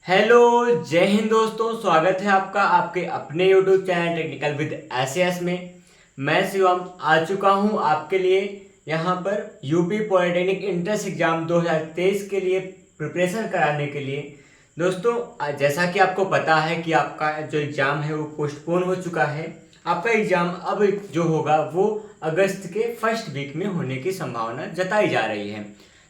Hello, जय हिंद दोस्तों। स्वागत है आपका आपके अपने YouTube channel technical with S में। मैं शिवम आ चुका हूं आपके लिए यहां पर यूपी पॉलिटेक्निक इंट्रेंस एग्जाम 2023 के लिए प्रिपरेशन कराने के लिए। दोस्तों, जैसा कि आपको पता है कि आपका जो एग्ज़ाम है वो पोस्टपोन हो चुका है। आपका एग्ज़ाम अब जो होगा वो अगस्त के फर्स्ट वीक में होने की संभावना जताई जा रही है।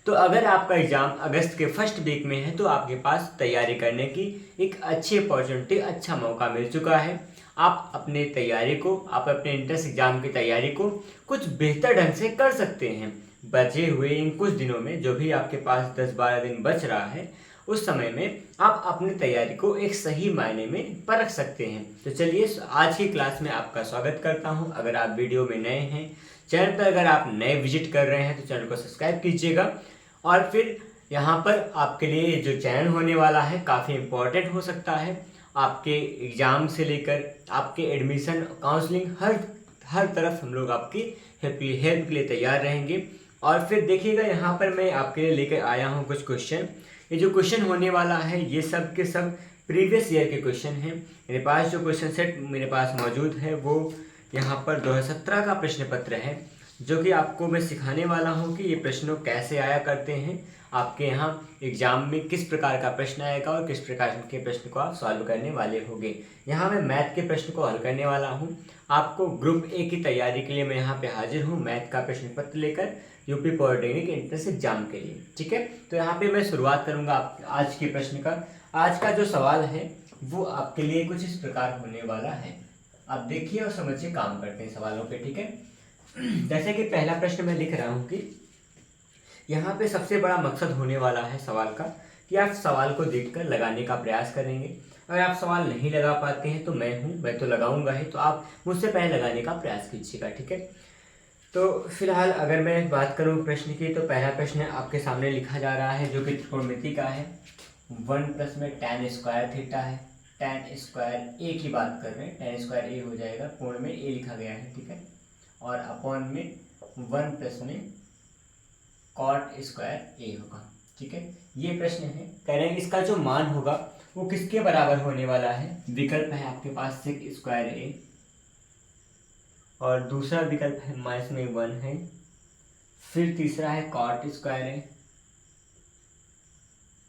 तो अगर आपका एग्ज़ाम अगस्त के फर्स्ट वीक में है तो आपके पास तैयारी करने की एक अच्छी अपॉर्चुनिटी, अच्छा मौका मिल चुका है। आप अपने तैयारी को, आप अपने इंट्रेंस एग्ज़ाम की तैयारी को कुछ बेहतर ढंग से कर सकते हैं। बचे हुए इन कुछ दिनों में जो भी आपके पास 10-12 दिन बच रहा है, उस समय में आप अपनी तैयारी को एक सही मायने में परख सकते हैं। तो चलिए आज की क्लास में आपका स्वागत करता हूं। अगर आप वीडियो में नए हैं, चैनल पर अगर आप नए विजिट कर रहे हैं तो चैनल को सब्सक्राइब कीजिएगा। और फिर यहाँ पर आपके लिए जो चैनल होने वाला है काफ़ी इम्पोर्टेंट हो सकता है। आपके एग्ज़ाम से लेकर आपके एडमिशन, काउंसलिंग, हर हर तरफ हम लोग आपकी हेल्प के लिए तैयार रहेंगे। और फिर देखिएगा, यहाँ पर मैं आपके लिए लेकर आया हूँ कुछ क्वेश्चन। ये जो क्वेश्चन होने वाला है ये सब के सब प्रीवियस ईयर के क्वेश्चन हैं। मेरे पास जो क्वेश्चन सेट मेरे पास मौजूद है वो यहाँ पर 2017 का प्रश्न पत्र है, जो कि आपको मैं सिखाने वाला हूँ कि ये प्रश्नों कैसे आया करते हैं। आपके यहाँ एग्जाम में किस प्रकार का प्रश्न आएगा और किस प्रकार के प्रश्न को आप सॉल्व करने वाले होंगे। यहाँ मैं मैथ के प्रश्न को हल करने वाला हूँ। आपको ग्रुप ए की तैयारी के लिए मैं यहाँ पे हाजिर हूँ मैथ का प्रश्न पत्र लेकर, यूपी पॉलिटेक्निक एंट्रेंस एग्जाम के लिए। ठीक है, तो यहाँ पे मैं शुरुआत करूँगा आज के प्रश्न का। आज का जो सवाल है वो आपके लिए कुछ इस प्रकार होने वाला है। आप देखिए और समझिए, काम करते हैं सवालों पे। ठीक है, जैसे कि पहला प्रश्न मैं लिख रहा हूँ कि यहाँ पे सबसे बड़ा मकसद होने वाला है सवाल का कि आप सवाल को देखकर लगाने का प्रयास करेंगे। अगर आप सवाल नहीं लगा पाते हैं तो मैं तो लगाऊंगा ही, तो आप मुझसे पहले लगाने का प्रयास कीजिएगा। ठीक है, तो फिलहाल अगर मैं बात करूँ प्रश्न की, तो पहला प्रश्न आपके सामने लिखा जा रहा है जो कि त्रिकोणमिति का है। 1+ में tan स्क्वायर थीटा है। tan स्क्वायर ए की बात कर रहे हैं, tan स्क्वायर ए हो जाएगा, कोण में ए लिखा गया है। ठीक है, और अपॉन में 1+ में कॉट स्क्वायर ए होगा। ठीक है, ये प्रश्न है, कह रहे हैं इसका जो मान होगा वो किसके बराबर होने वाला है। विकल्प है आपके पास सेक स्क्वायर ए, और दूसरा विकल्प है माइनस में 1 है, फिर तीसरा है कॉट स्क्वायर ए,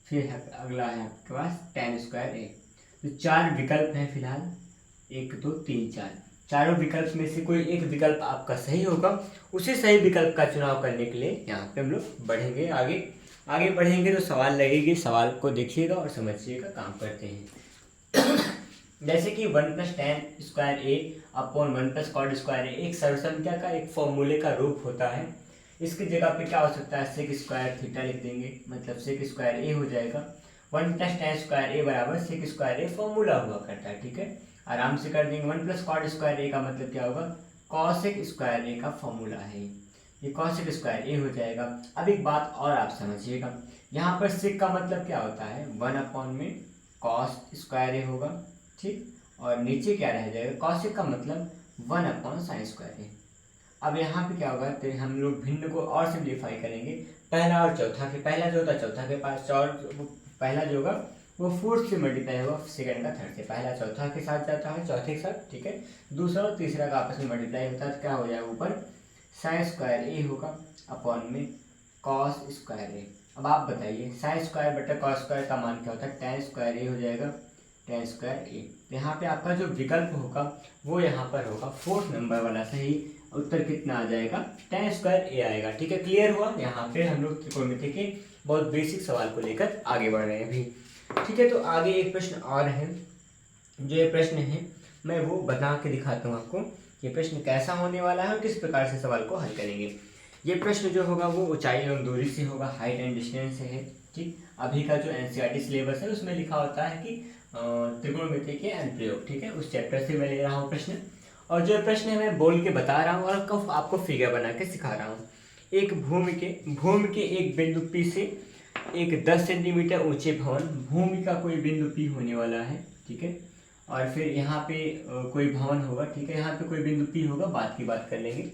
फिर अगला है आपके पास tan स्क्वायर ए। तो 4 विकल्प हैं फिलहाल, 1 2 3 4। चारों विकल्प में से कोई एक विकल्प आपका सही होगा। उसी सही विकल्प का चुनाव करने के लिए यहाँ पे हम लोग बढ़ेंगे आगे। आगे बढ़ेंगे तो सवाल लगेगी, सवाल को देखिएगा और समझिएगा, काम करते हैं। जैसे कि 1+ tan स्क्वायर ए अपॉन 1+ कॉट स्क्वायर ए एक सर्वसंख्या का एक फॉर्मूले का रूप होता है। इसकी जगह पे क्या हो सकता है, सेक स्क्वायर थीटा लिख देंगे, मतलब सेक स्क्वायर ए हो जाएगा। 1+tan स्क्वायर ए बराबर सेक स्क्वायर ए फॉर्मूला हुआ करता है। ठीक है, आराम से कर देंगे। 1+कॉट स्क्वायर ए का मतलब क्या होगा, कॉसेक स्क्वायर ए का फॉर्मूला है, ये कॉसेक स्क्वायर ए हो जाएगा। अब एक बात और आप समझिएगा, यहाँ पर सेक का मतलब क्या होता है, 1 में कॉस स्क्वायर ए होगा। ठीक, और नीचे क्या रह जाएगा, कॉसेक का मतलब 1/sin स्क्वायर ए। अब यहाँ पे क्या होगा, तो हम लोग भिन्न को और सिंप्लीफाई करेंगे। पहला और चौथा के, पहला जो होता है चौथा के पास, और पहला जो होगा वो फोर्थ से मल्टीप्लाई होगा सेकंड का थर्ड से। पहला चौथा के साथ जाता है, चौथे के साथ। ठीक है, दूसरा और तीसरा का आपस में मल्टीप्लाई होता है तो क्या हो जाएगा, ऊपर साइन स्क्वायर ए होगा अपॉन में कॉस स्क्वायर ए। अब आप बताइए, साइन स्क्वायर बटा कॉस स्क्वायर का मान क्या होता है, tan स्क्वायर ए हो जाएगा, tan स्क्वायर ए। यहाँ पे आपका जो विकल्प होगा वो यहाँ पर होगा 4th नंबर वाला। सही उत्तर कितना आ जाएगा, tan स्क्वायर ए आएगा। ठीक है, क्लियर हुआ। यहाँ पे हम लोग त्रिकोणमिति के बहुत बेसिक सवाल को लेकर आगे बढ़ रहे हैं अभी। ठीक है, तो आगे एक प्रश्न और है। जो ये प्रश्न है मैं वो बना के दिखाता हूँ आपको, ये प्रश्न कैसा होने वाला है और किस प्रकार से सवाल को हल करेंगे। ये प्रश्न जो होगा वो ऊंचाई एवं दूरी से होगा, हाइट एंड डिस्टेंस से है। ठीक, अभी का जो एनसीईआरटी सिलेबस है उसमें लिखा होता है कि त्रिकोणमिति के अनुप्रयोग। ठीक है, उस चैप्टर से मैं ले रहा हूँ प्रश्न, और जो प्रश्न है मैं बोल के बता रहा हूँ और आपको फिगर बना के सिखा रहा हूँ। एक भूमि के एक बिंदु P से एक 10 सेंटीमीटर ऊंचे भवन, भूमि का कोई बिंदु P होने वाला है। ठीक है, और फिर यहाँ पे कोई भवन होगा। ठीक है, यहाँ पे कोई बिंदु P होगा, बात की बात कर लेंगे।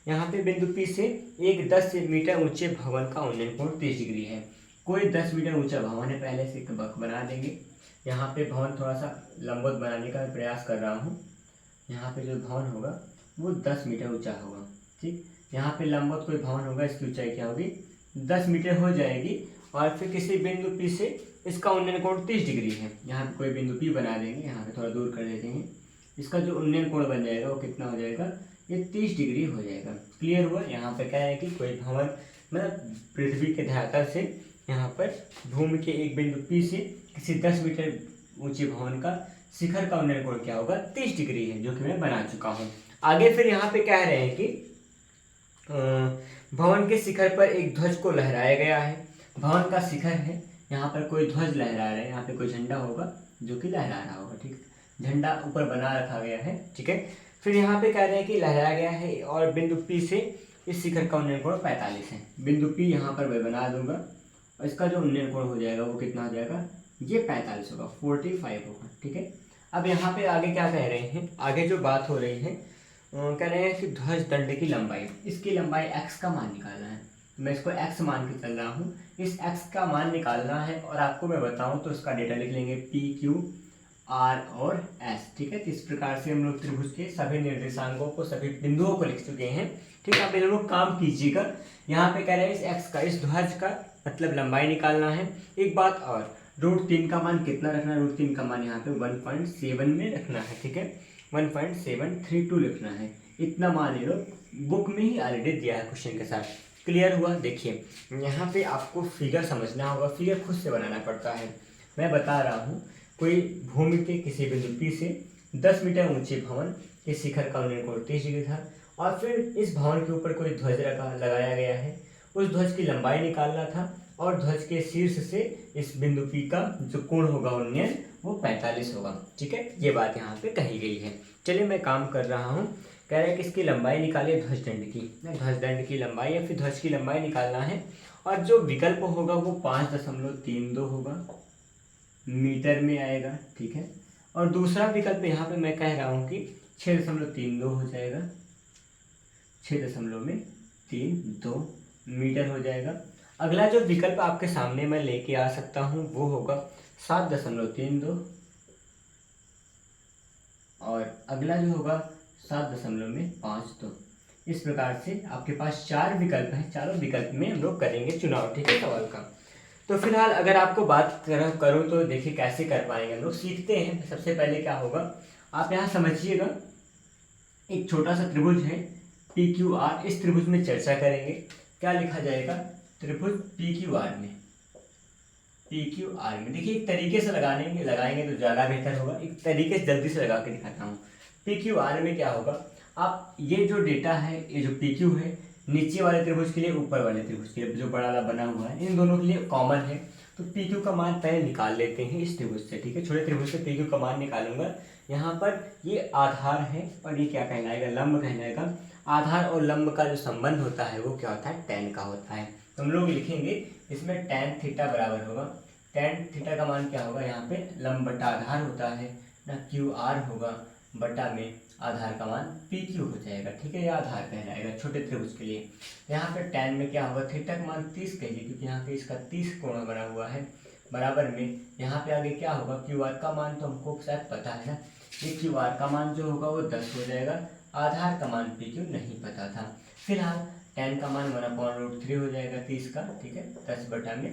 यहाँ पे बिंदु P से एक 10 मीटर ऊंचे भवन का उन्नयन कोण 30 डिग्री है। कोई 10 मीटर ऊंचा भवन है, पहले से एक बना देंगे। यहाँ पे भवन थोड़ा सा लंबवत बनाने का प्रयास कर रहा हूँ। यहाँ पे जो भवन होगा वो 10 मीटर ऊंचा होगा। ठीक, यहाँ पे लंबवत कोई भवन होगा, इसकी ऊंचाई क्या होगी, 10 मीटर हो जाएगी। और फिर किसी बिंदु P से इसका उन्नयन कोण 30 डिग्री है। यहाँ पे कोई बिंदु P बना देंगे, यहाँ पे थोड़ा दूर कर देते हैं। इसका जो उन्नयन कोण बन जाएगा वो कितना हो जाएगा, ये 30 डिग्री हो जाएगा। क्लियर हुआ। यहाँ पे क्या है कि कोई भवन मतलब पृथ्वी के धरातल से यहाँ पर भूमि के एक बिंदु P से किसी 10 मीटर ऊंचे भवन का शिखर का उन्नयन कोण क्या होगा, 30 डिग्री है, जो कि मैं बना चुका हूँ। आगे फिर यहाँ पे कह रहे हैं कि भवन के शिखर पर एक ध्वज को लहराया गया है। भवन का शिखर है, यहाँ पर कोई ध्वज लहरा रहा है, यहाँ पे कोई झंडा होगा जो कि लहरा रहा होगा। ठीक, झंडा ऊपर बना रखा गया है। ठीक है, फिर यहाँ पे कह रहे हैं कि लहराया गया है और बिंदु P से इस शिखर का उन्नयन कोण 45 है। बिंदु P यहाँ पर मैं बना दूंगा और इसका जो उन्नयन कोण हो जाएगा वो कितना हो जाएगा, ये 45 होगा, 45 होगा। ठीक है, अब यहाँ पे आगे क्या कह रहे हैं, आगे जो बात हो रही है कह रहे हैं कि ध्वज दंड की लंबाई, इसकी लंबाई x का मान निकालना है। मैं इसको x मान के चल रहा हूँ, इस x का मान निकालना है और आपको मैं बताऊँ तो इसका डेटा लिख लेंगे P, Q, R और S। ठीक है, तो इस प्रकार से हम लोग त्रिभुज के सभी निर्देशांकों को, सभी बिंदुओं को लिख चुके हैं। ठीक है, अब इन लोग काम कीजिएगा। यहाँ पे कह रहे हैं इस x का, इस ध्वज का मतलब लंबाई निकालना है। एक बात और, √3 का मान कितना रखना है, √3 का मान यहाँ पे 1.7 में रखना है। ठीक है, 1.732 लिखना है। इतना मान ये लोग बुक में ही ऑलरेडी दिया है क्वेश्चन के साथ। क्लियर हुआ। देखिए यहाँ पे आपको फिगर समझना होगा, फिगर खुद से बनाना पड़ता है। मैं बता रहा हूँ, कोई भूमि के किसी बिंदु P से 10 मीटर ऊंचे भवन के शिखर का उन्नयन कोण 30 डिग्री था और फिर इस भवन के ऊपर कोई ध्वज लगाया गया है। उस ध्वज की लंबाई निकालना था और ध्वज के शीर्ष से इस बिंदु P का जो कोण होगा उन्नयन वो 45 होगा। ठीक है, ये बात यहाँ पे कही गई है। चलिए मैं काम कर रहा हूँ। कह रहे हैं कि इसकी लंबाई निकालिए ध्वजदंड की, ध्वजदंड की लंबाई या फिर ध्वज की लंबाई निकालना है और जो विकल्प होगा वो 5.32 होगा, मीटर में आएगा। ठीक है, और दूसरा विकल्प यहाँ पे मैं कह रहा हूँ कि 6.32 हो जाएगा, 6.32 मीटर हो जाएगा। अगला जो विकल्प आपके सामने मैं लेके आ सकता हूँ वो होगा 7.32 और अगला जो होगा 7.52। इस प्रकार से आपके पास 4 विकल्प हैं, चारों विकल्प में हम लोग करेंगे चुनाव। ठीक है, सवाल का। तो फिलहाल अगर आपको बात करूँ तो देखिए कैसे कर पाएंगे हम लोग, सीखते हैं। सबसे पहले क्या होगा, आप यहाँ समझिएगा, एक छोटा सा त्रिभुज है PQR, इस त्रिभुज में चर्चा करेंगे। क्या लिखा जाएगा, त्रिभुज PQR में, PQR में देखिए एक तरीके से लगाएंगे तो ज़्यादा बेहतर होगा। एक तरीके से जल्दी से लगा के दिखाता हूँ। PQR में क्या होगा, आप ये जो डेटा है, ये जो PQ है, नीचे वाले त्रिभुज के लिए, ऊपर वाले त्रिभुज के लिए जो बड़ा वाला बना हुआ है, इन दोनों के लिए कॉमन है। तो PQ का मान पहले निकाल लेते हैं इस त्रिभुज से। ठीक है, छोटे त्रिभुज से PQ का मान निकालूंगा। यहाँ पर ये आधार है और ये क्या कहलाएगा, लंब कहलाएगा। आधार और लंब का जो संबंध होता है वो क्या होता है, tan का होता है। तो हम लोग लिखेंगे इसमें tan थीटा बराबर होगा, tan थीटा का मान क्या होगा, यहाँ पे लंब बटा आधार होता है ना, QR होगा बटा में आधार का मान PQ हो जाएगा। ठीक है, यह आधार कहलाएगा छोटे त्रिभुज के लिए। यहाँ पे tan में क्या होगा, थीटा का मान 30 कहिए, क्योंकि यहाँ पे इसका 30 कोण बना हुआ है। बराबर में यहाँ पे आगे क्या होगा, QR का मान तो हमको शायद पता है ना, ये QR का मान जो होगा वो 10 हो जाएगा। आधार का मान PQ नहीं पता था। फिलहाल tan का मान 1/√3 हो जाएगा 30 का। ठीक है, 10 बटा में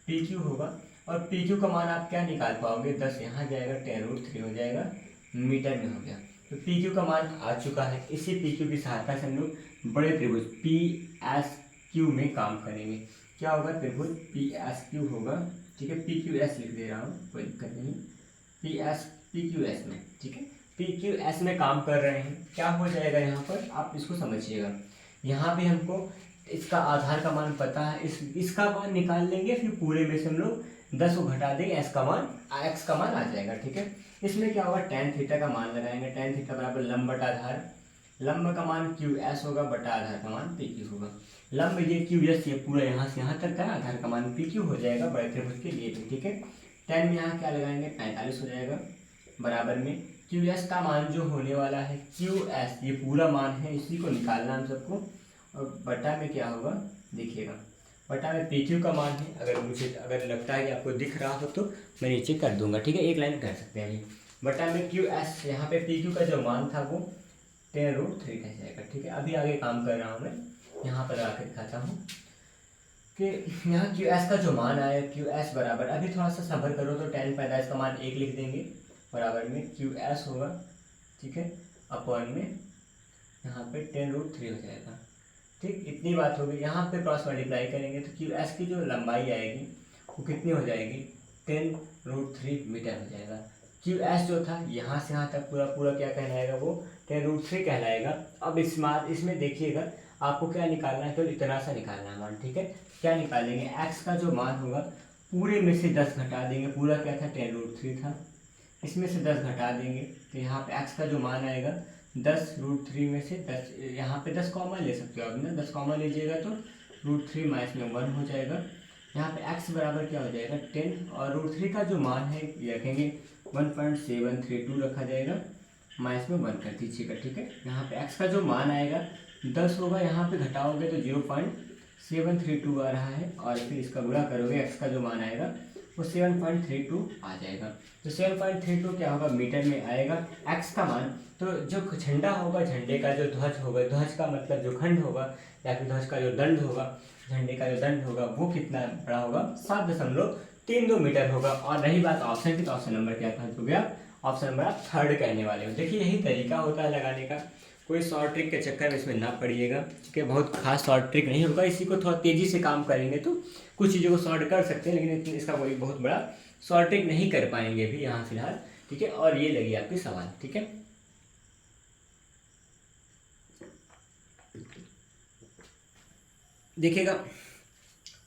PQ होगा और PQ का मान आप क्या निकाल पाओगे, 10 यहाँ जाएगा, tan√3 हो जाएगा, मीटर में हो गया। तो PQ का मान आ चुका है। इसी PQ की सहायता से हम लोग बड़े त्रिभुज PSQ में काम करेंगे। क्या होगा, त्रिभुज PSQ होगा। ठीक है, PQS लिख दे रहा हूँ, कोई दिक्कत नहीं, PQS में। ठीक है, PQS में काम कर रहे हैं। क्या हो जाएगा यहाँ पर, आप इसको समझिएगा। यहाँ भी हमको इसका आधार का मान पता है, इसका मान निकाल लेंगे, फिर पूरे में से हम लोग 10 को घटा देंगे, x का मान आ जाएगा। ठीक है, इसमें क्या होगा, tan थीटा का मान लगाएंगे। tan थीटा बराबर लंब बटा आधार, लंब का मान QS होगा बटा आधार का मान PQ होगा। लंब ये QS ये पूरा यहाँ से यहाँ तक का, आधार का मान PQ हो जाएगा बड़े त्रिभुज के लिए भी। ठीक है, tan में यहाँ क्या लगाएंगे, 45 हो जाएगा। बराबर में QS का मान जो होने वाला है, QS ये पूरा मान है, इसी को निकालना हम सबको। और बटा में क्या होगा देखिएगा, बटा में पी क्यू का मान है। अगर लगता है कि आपको दिख रहा हो तो मैं नीचे कर दूंगा, ठीक है, एक लाइन कर सकते हैं ये। बटा में क्यू एस, यहाँ पे पी क्यू का जो मान था वो 10√3 कह जाएगा, ठीक है। अभी आगे काम कर रहा हूँ मैं, यहाँ पर आकर दिखाता हूँ कि यहाँ क्यू एस का जो मान आया, क्यू एस बराबर, अभी थोड़ा सा सब्र करो तो tan 45 का मान 1 लिख देंगे, बराबर में क्यू एस होगा, ठीक है, अपॉन में यहाँ पे 10√3 हो जाएगा, ठीक। इतनी बात होगी। यहाँ पे क्रॉस मल्टीप्लाई करेंगे तो क्यू एस की जो लंबाई आएगी वो कितनी हो जाएगी, 10√3 मीटर हो जाएगा। क्यू एस जो था यहाँ से यहाँ तक पूरा पूरा क्या कहलाएगा, वो 10√3 कहलाएगा। अब इसमें देखिएगा आपको क्या निकालना है, केवल इतना सा निकालना है मान, ठीक है। क्या निकालेंगे, एक्स का जो मान होगा पूरे में से 10 घटा देंगे, पूरा क्या था 10√3 था, इसमें से 10 घटा देंगे तो यहाँ पे एक्स का जो मान आएगा 10√3 में से 10, यहाँ पे 10 कॉमन ले सकते हो आप ना, 10 कॉमन लीजिएगा तो √3 माइनस में 1 हो जाएगा। यहाँ पे x बराबर क्या हो जाएगा 10, और √3 का जो मान है ये रखेंगे 1.732 रखा जाएगा, माइनस में 1 कर दीजिएगा, ठीक है। यहाँ पे x का जो मान आएगा 10 होगा, यहाँ पे घटाओगे तो 0.732 आ रहा है, और फिर इसका गुणा करोगे x का जो मान आएगा वो 7.32 आ जाएगा। तो 7.32 क्या होगा, मीटर में आएगा x का मान। तो जो झंडा होगा, झंडे का जो ध्वज होगा, ध्वज का मतलब जो खंड होगा या फिर ध्वज का जो दंड होगा, झंडे का जो दंड होगा वो कितना बड़ा होगा, 7.32 मीटर होगा। और रही बात ऑप्शन की, तो ऑप्शन नंबर क्या हो गया, ऑप्शन नंबर आप 3rd कहने वाले हो। देखिए यही तरीका होता है लगाने का, कोई शॉर्ट ट्रिक के चक्कर में इसमें ना पड़िएगा, ठीक है। बहुत खास शॉर्ट ट्रिक नहीं होगा, इसी को थोड़ा तेज़ी से काम करेंगे तो कुछ चीज़ों को सॉर्ट कर सकते हैं, लेकिन इसका कोई बहुत बड़ा शॉर्ट ट्रिक नहीं कर पाएंगे अभी यहाँ फिलहाल, ठीक है। और ये लगी आपकी सवाल, ठीक है। देखिएगा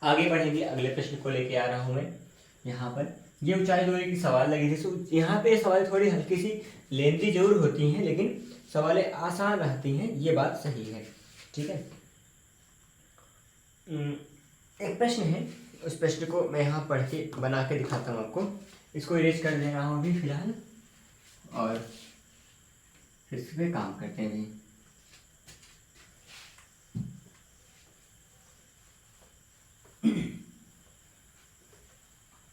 आगे बढ़ेंगे, अगले प्रश्न को लेके आ रहा हूँ मैं। यहाँ पर ये ऊंचाई दूरी की सवाल लगी थी, तो यहाँ पे सवाल थोड़ी हल्की सी लेंथी जरूर होती हैं, लेकिन सवालें आसान रहती हैं, ये बात सही है, ठीक है। एक प्रश्न है, उस प्रश्न को मैं यहाँ पढ़ के बना के दिखाता हूँ आपको। इसको इरेज कर दे रहा हूँ अभी फिलहाल, और फिर इस पे काम करते हैं।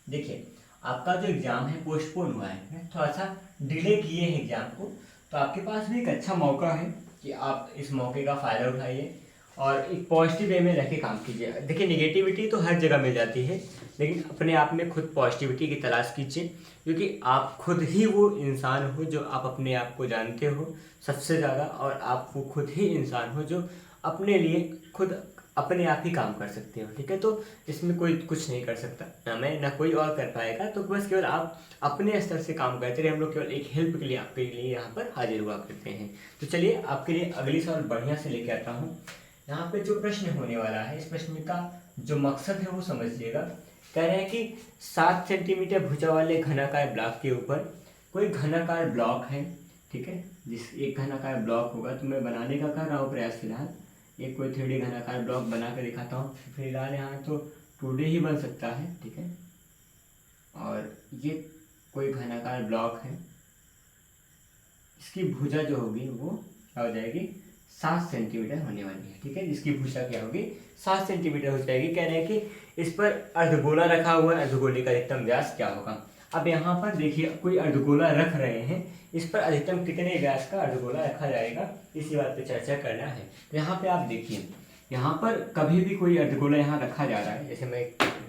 देखिए आपका जो एग्ज़ाम है पोस्टपोन हुआ है, थोड़ा सा डिले किए हैं एग्ज़ाम को, तो आपके पास भी एक अच्छा मौका है कि आप इस मौके का फ़ायदा उठाइए और एक पॉजिटिव वे में रह के काम कीजिए। देखिए निगेटिविटी तो हर जगह मिल जाती है, लेकिन अपने आप में खुद पॉजिटिविटी की तलाश कीजिए, क्योंकि आप खुद ही वो इंसान हो जो आप अपने आप को जानते हो सबसे ज़्यादा, और आप वो खुद ही इंसान हो जो अपने लिए खुद अपने आप ही काम कर सकते हो, ठीक है। तो इसमें कोई कुछ नहीं कर सकता, ना मैं ना कोई और कर पाएगा, तो बस केवल आप अपने स्तर से काम करते रहे, हम लोग केवल एक हेल्प के लिए आपके लिए यहाँ पर हाजिर हुआ करते हैं। तो चलिए आपके लिए अगली सवाल बढ़िया से लेके आता हूँ। यहाँ पे जो प्रश्न होने वाला है, इस प्रश्न का जो मकसद है वो समझिएगा। कह रहे हैं कि 7 सेंटीमीटर भुजा वाले घनाकार ब्लॉक के ऊपर कोई घनाकार ब्लॉक है, ठीक है। जिस एक घनाकार ब्लॉक होगा, तो मैं बनाने का कर रहा हूँ प्रयास फिलहाल। एक कोई 3D घनाकार ब्लॉक बना कर दिखाता हूँ फिलहाल। यहाँ तो 2D ही बन सकता है, ठीक है। और ये कोई घनाकार ब्लॉक है, इसकी भुजा जो होगी वो क्या हो जाएगी, 7 सेंटीमीटर होने वाली है, ठीक है। जिसकी भुजा क्या होगी, 7 सेंटीमीटर हो जाएगी। कह रहे हैं कि इस पर अर्धगोला रखा हुआ है, अर्धगोले का अधिकतम व्यास क्या होगा। अब यहाँ पर देखिए कोई अर्धगोला रख रहे हैं, इस पर अधिकतम कितने व्यास का अर्धगोला रखा जाएगा, इसी बात पे चर्चा करना है। तो यहाँ पे आप देखिए, यहाँ पर कभी भी कोई अर्धगोला यहाँ रखा जा रहा है, जैसे मैं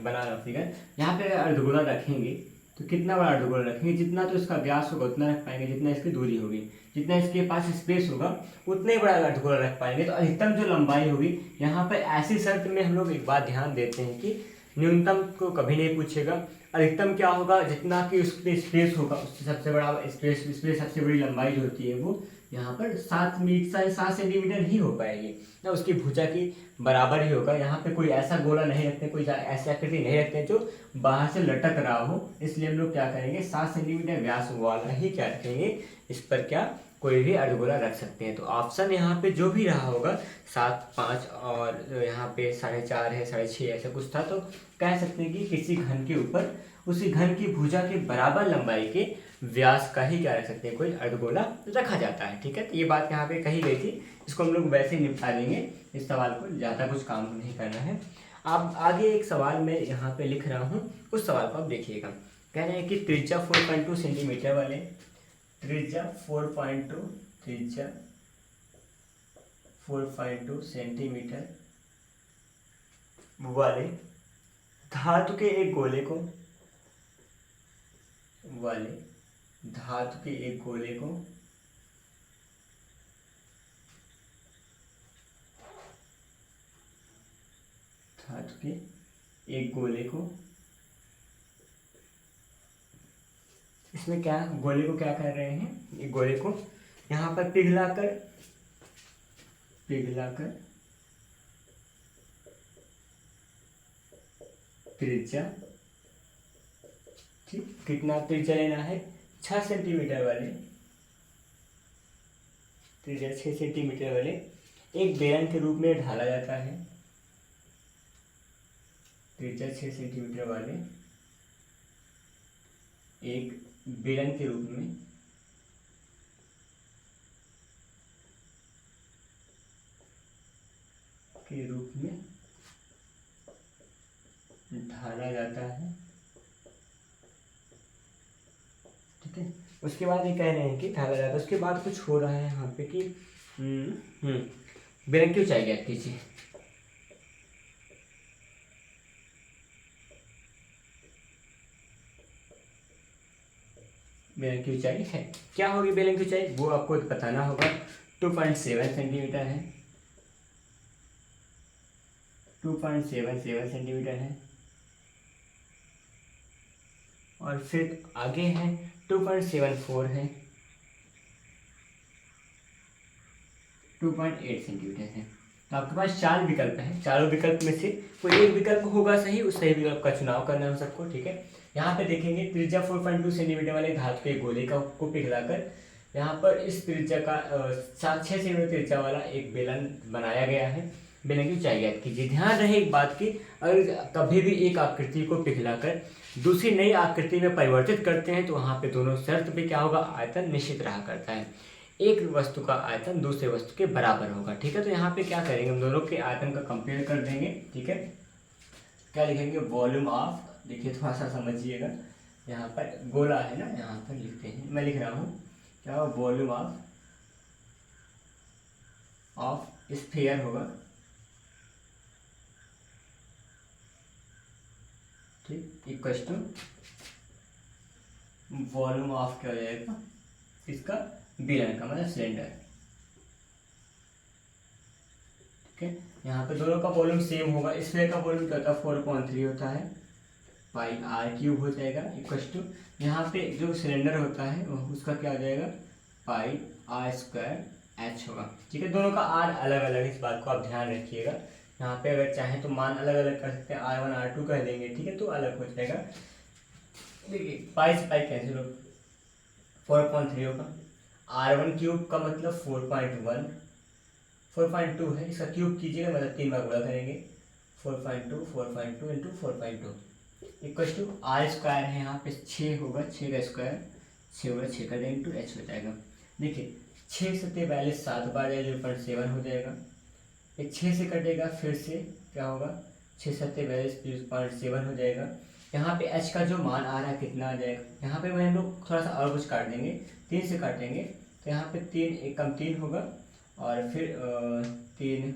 बना रहा हूँ फिगर, यहाँ पे अर्धगोला रखेंगे तो कितना बड़ा अर्धगोला रखेंगे, जितना तो इसका व्यास होगा उतना रख पाएंगे, जितना इसकी दूरी होगी, जितना इसके पास स्पेस होगा उतने बड़ा अर्धगोला रख पाएंगे। तो अधिकतम जो लंबाई होगी, यहाँ पर ऐसी शर्त में हम लोग एक बात ध्यान देते हैं कि न्यूनतम को कभी नहीं पूछेगा, अधिकतम क्या होगा, जितना कि उस पर स्पेस होगा उससे सबसे बड़ा स्पेस सबसे बड़ी लंबाई जो होती है वो यहाँ पर 7 सेंटीमीटर ही हो पाएगी ना, उसकी भुजा की बराबर ही होगा। यहाँ पे कोई ऐसा गोला नहीं रखते, कोई ऐसी आकृति नहीं रखते जो बाहर से लटक रहा हो, इसलिए हम लोग क्या करेंगे, 7 सेंटीमीटर व्यास वाला ही क्या रखेंगे, इस पर क्या कोई भी अर्धगोला रख सकते हैं। तो ऑप्शन यहाँ पे जो भी रहा होगा 7, 5 और यहाँ पे 4.5 है, 6.5 ऐसा कुछ था, तो कह सकते हैं कि किसी घन के ऊपर उसी घन की भुजा के बराबर लंबाई के व्यास का ही क्या रख सकते हैं, कोई अर्धगोला रखा जाता है, ठीक है। तो ये बात यहाँ पे कही गई थी, इसको हम लोग वैसे ही निपटा देंगे, इस सवाल को ज़्यादा कुछ काम नहीं करना है। आप आगे एक सवाल मैं यहाँ पे लिख रहा हूँ, उस सवाल को आप देखिएगा। कह रहे हैं कि त्रिज्या 4.2 सेंटीमीटर वाले, त्रिज्या 4.2 सेंटीमीटर वाले धातु के एक गोले को, धातु के एक गोले को इसमें क्या, गोले को क्या कर रहे हैं, एक गोले को यहाँ पर पिघलाकर त्रिज्या, ठीक, कितना त्रिज्या लेना है, 6 सेंटीमीटर वाले, त्रिज्या 6 सेंटीमीटर वाले एक बेलन के रूप में ढाला जाता है। त्रिज्या 6 सेंटीमीटर वाले एक बेलन के रूप में ढाला जाता है, ठीक है। उसके बाद ये कह रहे हैं कि ढाला जाता है, उसके बाद कुछ हो रहा है यहाँ पे कि बेलन की ऊंचाई ज्ञात कीजिए। बेलन की ऊंचाई है, क्या होगी बेलन की ऊंचाई, वो आपको बताना होगा। 2.7 सेंटीमीटर है, 2.77 सेंटीमीटर है। और फिर आगे है 2.74 है, 2.8 सेंटीमीटर है। तो आपके पास 4 विकल्प हैं, चारों विकल्प में से कोई एक विकल्प होगा सही, उस सही विकल्प का चुनाव करना है हम सबको, ठीक है। यहाँ पे देखेंगे त्रिज्या 4.2 सेंटीमीटर वाले धातु के गोले को पिघलाकर यहाँ पर इस त्रिज्या का 6 सेंटीमीटर त्रिज्या वाला एक बेलन बनाया गया है। बेलन की ऊंचाई ज्ञात कीजिए। ध्यान रहे एक बात की, अगर कभी भी एक आकृति को पिघलाकर दूसरी नई आकृति में परिवर्तित करते हैं तो वहाँ पे दोनों शर्त पे क्या होगा, आयतन निश्चित रहा करता है। एक वस्तु का आयतन दूसरे वस्तु के बराबर होगा, ठीक है। तो यहाँ पे क्या करेंगे, हम दोनों के आयतन का कंपेयर कर देंगे, ठीक है। क्या लिखेंगे, वॉल्यूम ऑफ, देखिए थोड़ा सा समझिएगा, यहाँ पर गोला है ना, यहाँ पर लिखते हैं, मैं लिख रहा हूँ क्या, वॉल्यूम ऑफ स्फीयर होगा, ठीक, इक्वल टू वॉल्यूम ऑफ क्या हो जाएगा इसका, बेलन का मतलब सिलेंडर, ठीक है। यहाँ पे दोनों का वॉल्यूम सेम होगा, स्फीयर का वॉल्यूम क्या होता है, 4.3 होता है, पाई आर क्यूब हो जाएगा, इक्वल टू यहाँ पे जो सिलेंडर होता है उसका क्या हो जाएगा, पाई आर स्क्वायर एच होगा, ठीक है। दोनों का आर अलग अलग है, इस बात को आप ध्यान रखिएगा। यहाँ पे अगर चाहें तो मान अलग अलग कर सकते हैं, R1 R2 कह देंगे, ठीक है, तो अलग हो जाएगा। देखिए पाई से पाई कैंसिल हो, 4.3 होगा, R1 क्यूब का मतलब 4.1, 4.2 है, इसका क्यूब कीजिएगा मतलब 3 बार गुणा करेंगे, 4.2 into 4.2 equal to R square है, यहाँ पे 6 होगा, 6 का स्क्वायर 6 होगा, 6 का इंटू एच हो जाएगा। देखिए 6 सत्ते 42, 7 बार 0.7 हो जाएगा, ये 6 से कटेगा, फिर से क्या होगा, 6 सत्ते 42 0.7 हो जाएगा। यहाँ पे h का जो मान आ रहा है कितना आ जाएगा, यहाँ पे हम लोग थोड़ा सा और कुछ काट देंगे, 3 से काटेंगे तो यहाँ पे 3 एक कम 3 होगा, और फिर 3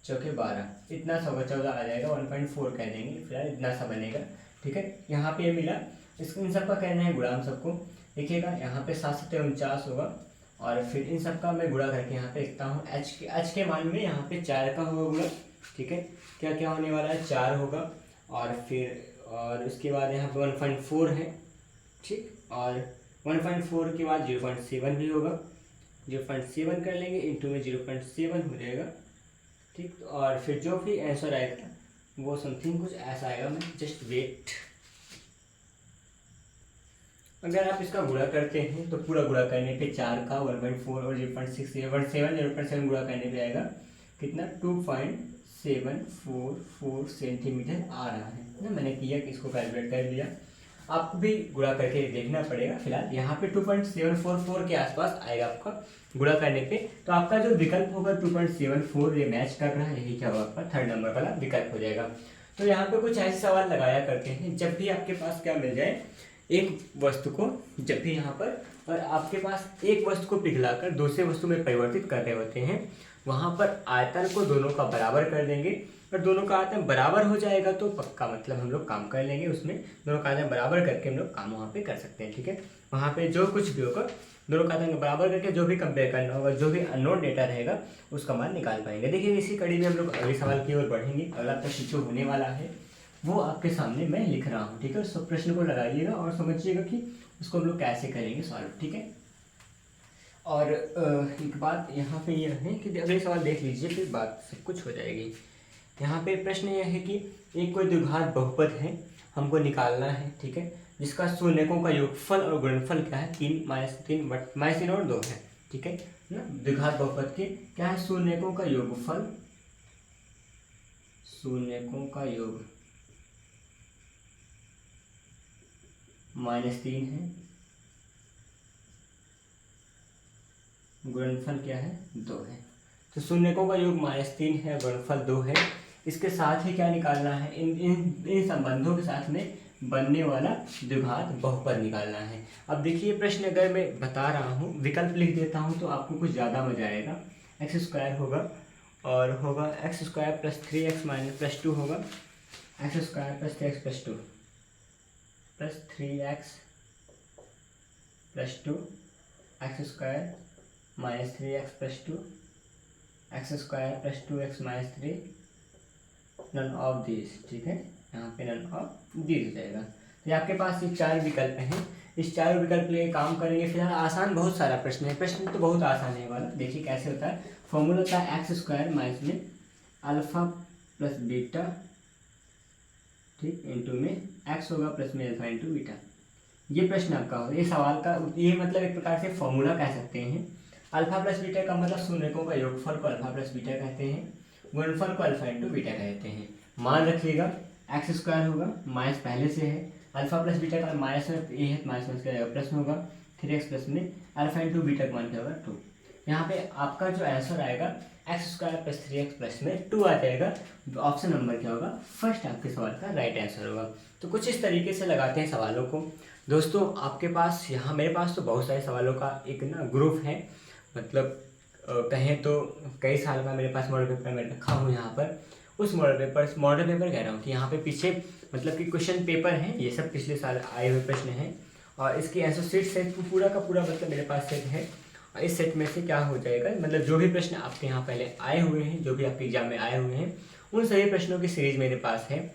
चौके 12, इतना सा होगा, 14 आ जाएगा, 1.4 कह देंगे, फिलहाल इतना सा बनेगा, ठीक है। यहाँ पे ये मिला, इसको इन सब का कहना है गुणा, हम सबको देखिएगा, यहाँ पे 7 सत्ते 49 होगा, और फिर इन सब का मैं गुणा करके यहाँ पे लिखता हूँ h के मान में यहाँ पे 4 का होगा गुणा, ठीक है। क्या क्या होने वाला है, 4 होगा, और उसके बाद यहाँ पे 1.4 है, ठीक, और 1.4 के बाद 0.7 भी होगा, 0.7 कर लेंगे, इंटू में 0.7 हो जाएगा, ठीक। और फिर जो भी आंसर आएगा वो समथिंग कुछ ऐसा आएगा, मैं जस्ट वेट। अगर आप इसका गुणा करते हैं तो पूरा गुणा करने पे 4 का 1.4 और 0.7 गुणा करने पे आएगा कितना, 2.744 सेंटीमीटर आ रहा है ना। मैंने किया कि इसको कैलकुलेट कर लिया, आपको भी गुणा करके देखना पड़ेगा। फिलहाल यहाँ पे 2.744 के आसपास आएगा आपका गुणा करने पे, तो आपका जो विकल्प होगा 2.74 ये मैच कर रहा है, यही क्या होगा आपका थर्ड नंबर वाला विकल्प हो जाएगा। तो यहाँ पे कुछ ऐसे सवाल लगाया करते हैं जब भी आपके पास क्या मिल जाए, एक वस्तु को जब भी यहाँ पर और आपके पास एक वस्तु को पिघलाकर दूसरे वस्तु में परिवर्तित कर रहे होते हैं, वहाँ पर आयतन को दोनों का बराबर कर देंगे और दोनों का आयतन बराबर हो जाएगा तो पक्का मतलब हम लोग काम कर लेंगे उसमें, दोनों का आयतन बराबर करके हम लोग काम वहाँ पे कर सकते हैं। ठीक है, वहाँ पे जो कुछ भी होगा दोनों का आयतन बराबर करके जो भी कंपेयर करना होगा, जो भी अननोन डेटा रहेगा उसका मान निकाल पाएंगे। देखिए इसी कड़ी में हम लोग अगले सवाल की ओर बढ़ेंगे। अगला प्रश्न जो होने वाला है वो आपके सामने मैं लिख रहा हूँ। ठीक है, सब प्रश्न को लगाइएगा और समझिएगा कि उसको हम लोग कैसे करेंगे सॉल्व। ठीक है, और एक बात यहाँ पे यह है कि अगले सवाल देख लीजिए फिर बात सब कुछ हो जाएगी। यहाँ पे प्रश्न यह है कि एक कोई द्विघात बहुपद है, हमको निकालना है। ठीक है, जिसका शून्यकों का योगफल और गुणनफल क्या है, 3 -3 और 2 है। ठीक है ना, द्विघात बहुपद के क्या है, शून्यकों का योगफल, शून्यकों का योग -3 है, गुणनफल क्या है, 2 है। तो शून्यकों का योग -3 है, गुणनफल 2 है। इसके साथ ही क्या निकालना है, इन संबंधों के साथ में बनने वाला द्विघात बहुपद निकालना है। अब देखिए प्रश्न अगर मैं बता रहा हूँ, विकल्प लिख देता हूँ तो आपको कुछ ज़्यादा मजा आएगा। x² होगा और होगा x² + 3x - +2 होगा, x² + 3x + 2 + 3x + 2 x² - 3x + 2 x² + 2x - 3 none of this. ठीक है, यहाँ पे नन ऑफ दिस हो जाएगा। तो आपके पास ये 4 विकल्प हैं, इस 4 विकल्प लिए काम करेंगे। फिलहाल आसान बहुत सारा प्रश्न है, प्रश्न तो बहुत आसान है वाला। देखिए कैसे होता है, फॉर्मूला होता है x² में अल्फा प्लस बीटा, ठीक, इंटू में x होगा प्लस में अल्फा इंटू बीटा। ये प्रश्न आपका होगा, ये सवाल का ये मतलब एक प्रकार से फॉर्मूला कह सकते हैं। अल्फा प्लस बीटा का मतलब शून्यकों का योगफल को अल्फा प्लस बीटा कहते हैं, गुणनफल को अल्फा इंटू बीटा कहते हैं। मान रखिएगा x² होगा, माइनस पहले से है, अल्फा प्लस बीटा का माइनस में ए है, माइनस का प्लस में होगा, 3x प्लस में अल्फा इंटू बीटा का मान क्या होगा, 2। यहाँ पे आपका जो आंसर आएगा x² + 3x प्लस में 2 आ जाएगा। ऑप्शन नंबर क्या होगा, फर्स्ट आपके सवाल का राइट आंसर होगा। तो कुछ इस तरीके से लगाते हैं सवालों को। दोस्तों आपके पास यहाँ मेरे पास तो बहुत सारे सवालों का एक ना ग्रुप है, मतलब कहें तो कई साल का मेरे पास मॉडल पेपर मैं रखा हूँ यहाँ पर। उस मॉडल पेपर कह रहा हूँ कि यहाँ पे पीछे मतलब कि क्वेश्चन पेपर हैं, ये सब पिछले साल आए हुए प्रश्न हैं और इसकी आंसर शीट सेट पूरा का पूरा मतलब मेरे पास सेट है। और इस सेट में से क्या हो जाएगा, मतलब जो भी प्रश्न आपके यहाँ पहले आए हुए हैं, जो भी आपके एग्जाम में आए हुए हैं, उन सभी प्रश्नों की सीरीज मेरे पास है।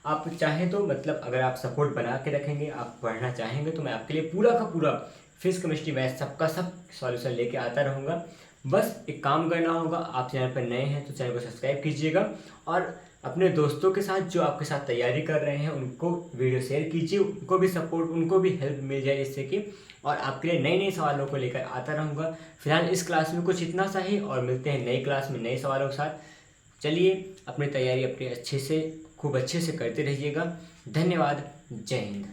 आप चाहें तो मतलब अगर आप सपोर्ट बना के रखेंगे, आप पढ़ना चाहेंगे तो मैं आपके लिए पूरा का पूरा फिजिक्स केमिस्ट्री मैथ सबका सब सॉल्यूशन लेके आता रहूँगा। बस एक काम करना होगा, आप चैनल पर नए हैं तो चैनल को सब्सक्राइब कीजिएगा और अपने दोस्तों के साथ जो आपके साथ तैयारी कर रहे हैं उनको वीडियो शेयर कीजिए, उनको भी सपोर्ट, उनको भी हेल्प मिल जाए जिससे कि, और आपके लिए नए नए सवालों को लेकर आता रहूँगा। फिलहाल इस क्लास में कुछ इतना सा ही और मिलते हैं नई क्लास में नए सवालों के साथ। चलिए अपनी तैयारी अपने खूब अच्छे से करते रहिएगा। धन्यवाद, जय हिंद।